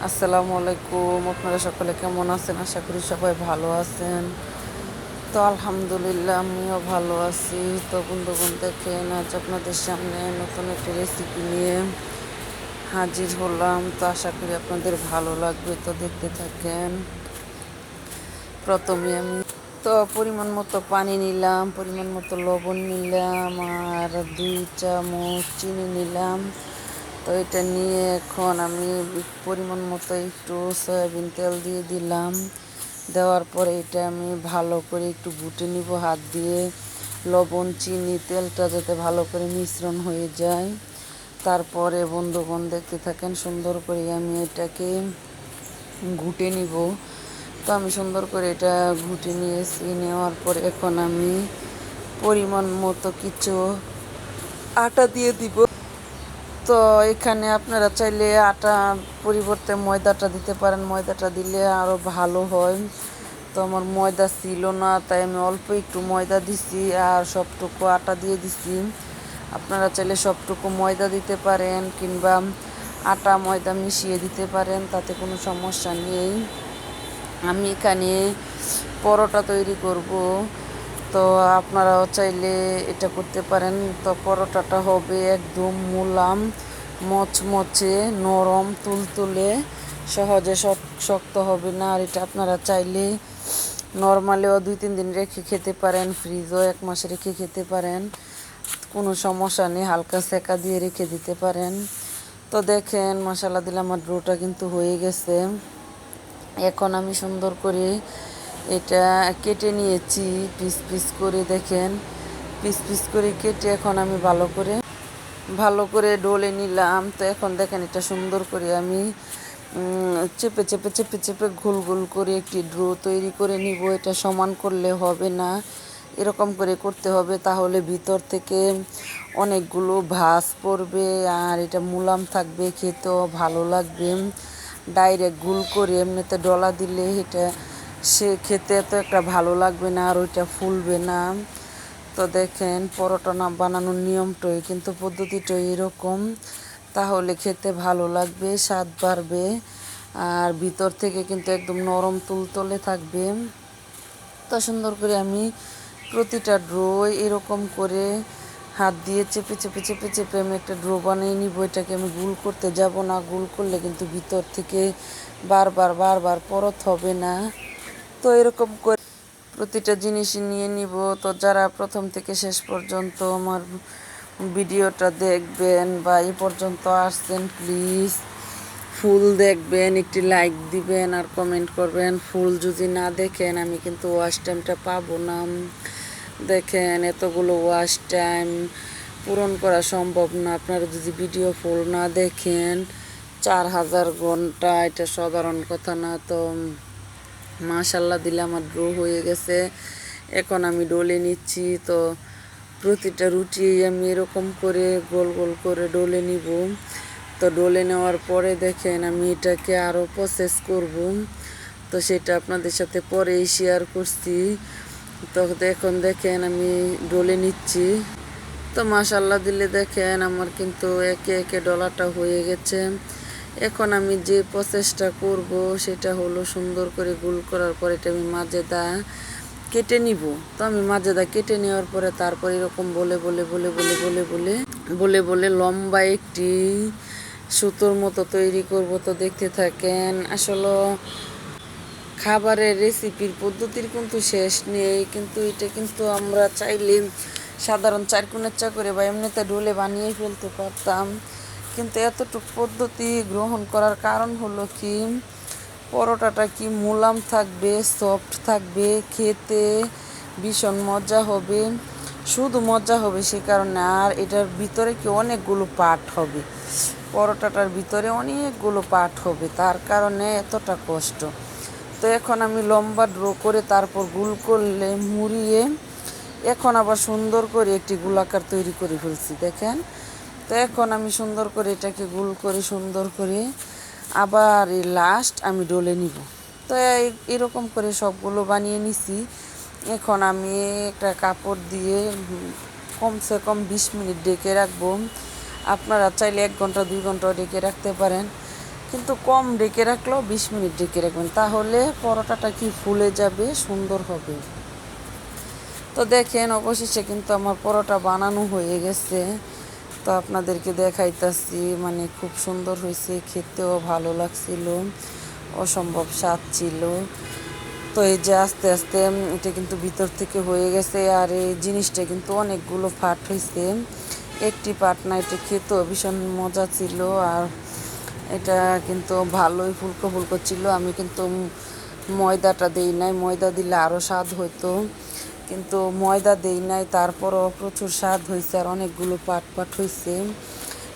আসসালামু আলাইকুম। আপনারা সকলে কেমন আছেন? আশা করি সবাই ভালো আছেন। তো আলহামদুলিল্লাহ আমিও ভালো আছি। তো বন্ধুগণ, দেখেন আজ আপনাদের সামনে নতুন একটি রেসিপি নিয়ে হাজির হলাম। তো আশা করি আপনাদের ভালো লাগবে, তো দেখতে থাকেন। প্রথমে আমি পরিমাণ মতো পানি নিলাম, পরিমাণ মতো লবণ নিলাম, আর 2 চামচ চিনি নিলাম। তো এটা নিয়ে এখন আমি পরিমাণ মতো একটু সয়াবিন তেল দিয়ে দিলাম। দেওয়ার পরে এটা আমি ভালো করে একটু ঘুটে নিব হাত দিয়ে। লবণ, চিনি, তেলটা যাতে ভালো করে মিশ্রণ হয়ে যায়। তারপরে বন্ধুগণ দেখতে থাকেন, সুন্দর করে আমি এটাকে ঘুটে নিব। তো আমি সুন্দর করে এটা ঘুটে নিয়েছি। নেওয়ার পর এখন আমি পরিমাণ মতো কিছু আটা দিয়ে দিব। তো এখানে আপনারা চাইলে আটা পরিবর্তে ময়দাটা দিতে পারেন, ময়দাটা দিলে আরও ভালো হয়। তো আমার ময়দা ছিল না, তাই আমি অল্প একটু ময়দা দিছি আর সবটুকু আটা দিয়ে দিছি। আপনারা চাইলে সবটুকু ময়দা দিতে পারেন কিংবা আটা ময়দা মিশিয়ে দিতে পারেন, তাতে কোনো সমস্যা নেই। আমি এখানে পরোটা তৈরি করব, তো আপনারাও চাইলে এটা করতে পারেন। তো পরোটাটা হবে একদম মোলাম, মচমচে, নরম, তুলতুলে, সহজে শক্ত হবে না। আর এটা আপনারা চাইলে নর্মালেও 2-3 দিন রেখে খেতে পারেন, ফ্রিজও 1 মাস রেখে খেতে পারেন, কোনো সমস্যা নেই। হালকা সেকা দিয়ে রেখে দিতে পারেন। তো দেখেন মশলা দিলে আমার ডোটা কিন্তু হয়ে গেছে। এখন আমি সুন্দর করে এটা কেটে নিয়েছি পিস পিস করে। দেখেন পিস পিস করে কেটে এখন আমি ভালো করে ডলে নিলাম। তো এখন দেখেন এটা সুন্দর করে আমি চেপে চেপে চেপে চেপে গোল গোল করে একটি ডো তৈরি করে নিব। এটা সমান করলে হবে না, এরকম করে করতে হবে, তাহলে ভিতর থেকে অনেকগুলো ভাঁজ পড়বে আর এটা মুলাম থাকবে, খেতেও ভালো লাগবে। ডাইরেক্ট গোল করে এমনিতে ডলা দিলে এটা খেতে এত একটা ভালো লাগবে না আর ওইটা ফুলবে না। তো দেখেন পরোটা না বানানোর নিয়মটাই কিন্তু পদ্ধতিটাই এরকম, তাহলে খেতে ভালো লাগবে, স্বাদ বাড়বে আর ভিতর থেকে কিন্তু একদম নরম তুলতুলে থাকবে। তো সুন্দর করে আমি প্রতিটা ড্রো এরকম করে হাত দিয়ে চেপে চেপে চেপে চেপে আমি একটা ড্রো বানিয়ে নিব। এটাকে আমি গোল করতে যাব না, গোল করলে কিন্তু ভিতর থেকে বারবার বারবার পরত হবে না। তো এরকম করে প্রতিটা জিনিসই নিয়ে নিব। তো যারা প্রথম থেকে শেষ পর্যন্ত আমার ভিডিওটা দেখবেন বা এই পর্যন্ত আসছেন, প্লিজ ফুল দেখবেন, একটি লাইক দিবেন আর কমেন্ট করবেন। ফুল যদি না দেখেন আমি কিন্তু ওয়াচ টাইমটা পাবো না। দেখেন এতগুলো ওয়াচ টাইম পূরণ করা সম্ভব না আপনারা যদি ভিডিও ফুল না দেখেন। 4000 ঘন্টা এটা সাধারণ কথা না। তো মাশাল্লাহ দিলে আমার ড্রো হয়ে গেছে। এখন আমি ডলে নিচ্ছি। তো প্রতিটা রুটি আমি এরকম করে গোল গোল করে ডলে নিব। তো ডলে নেওয়ার পরে দেখেন আমি এটাকে আরও প্রসেস করব, তো সেটা আপনাদের সাথে পরেই শেয়ার করছি। তো এখন দেখেন আমি ডলে নিচ্ছি। তো মাশাল্লাহ দিলে দেখেন আমার কিন্তু একে একে ডলাটা হয়ে গেছে। এখন আমি যে প্রসেসটা করব সেটা হলো সুন্দর করে গোল করার পরে এটা আমি মাজেদা কেটে নিব। তো আমি মাজেদা কেটে নেওয়ার পরে তারপর এরকম বলে বলে বলে বলে বলে বলে বলে বলে লম্বা একটি সুতোর মতো তৈরি করব। তো দেখতে থাকেন। আসলে খাবারের রেসিপির পদ্ধতির কিন্তু শেষ নেই, কিন্তু এটা কিন্তু আমরা চাইলে সাধারণ 4 কোণের করে বা এমনিতে ডোলে বানিয়ে ফেলতে পারতাম, কিন্তু এতটুকু পদ্ধতি গ্রহণ করার কারণ হলো কি, পরোটাটা কি মুলাম থাকবে, সফট থাকবে, খেতে ভীষণ মজা হবে। শুধু মজা হবে সে কারণে, আর এটার ভিতরে কি অনেকগুলো পার্ট হবে, পরোটাটার ভিতরে অনেকগুলো পার্ট হবে, তার কারণে এতটা কষ্ট। তো এখন আমি লম্বা ড্র করে তারপর গোল করলে মুড়িয়ে এখন আবার সুন্দর করে একটি গোলাকার তৈরি করে ফেলছি দেখেন। তো এখন আমি সুন্দর করে এটাকে গোল করে সুন্দর করে আবার এই লাস্ট আমি ডলে নিব। তো এরকম করে সবগুলো বানিয়ে নিছি। এখন আমি একটা কাপড় দিয়ে কমসে কম 20 মিনিট ডেকে রাখবো। আপনারা চাইলে 1 ঘন্টা 2 ঘন্টাও ডেকে রাখতে পারেন, কিন্তু কম ঢেকে রাখলেও 20 মিনিট ঢেকে রাখবেন, তাহলে পরোটাটা কি ফুলে যাবে, সুন্দর হবে। তো দেখেন অবশেষে কিন্তু আমার পরোটা বানানো হয়ে গেছে। তো আপনাদেরকে দেখাইতাছি, মানে খুব সুন্দর হয়েছে, খেতেও ভালো লাগছিল, অসম্ভব স্বাদ ছিল। তো এই যে আস্তে আস্তে এটা কিন্তু ভিতর থেকে হয়ে গেছে, আর এই জিনিসটা কিন্তু অনেকগুলো পার্ট হয়েছে, একটি পার্ট না, এটা খেতেও ভীষণ মজা ছিল। আর এটা কিন্তু ভালোই ফুলকো ফুলকো ছিল। আমি কিন্তু ময়দাটা দেই নাই, ময়দা দিলে আরও স্বাদ হইতো, কিন্তু ময়দা দেই নাই, তারপরও প্রচুর স্বাদ হয়েছে, আর অনেকগুলো পাট পাট হয়েছে,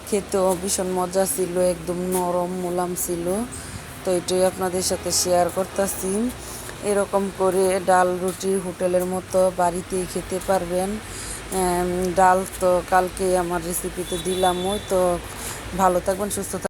খেতেও ভীষণ মজা ছিল, একদম নরম মোলাম ছিল। তো এটাই আপনাদের সাথে শেয়ার করতেছি। এরকম করে ডাল রুটি হোটেলের মতো বাড়িতেই খেতে পারবেন। ডাল তো কালকে আমার রেসিপিতে দিলামই। তো ভালো থাকবেন, সুস্থ থাকবেন।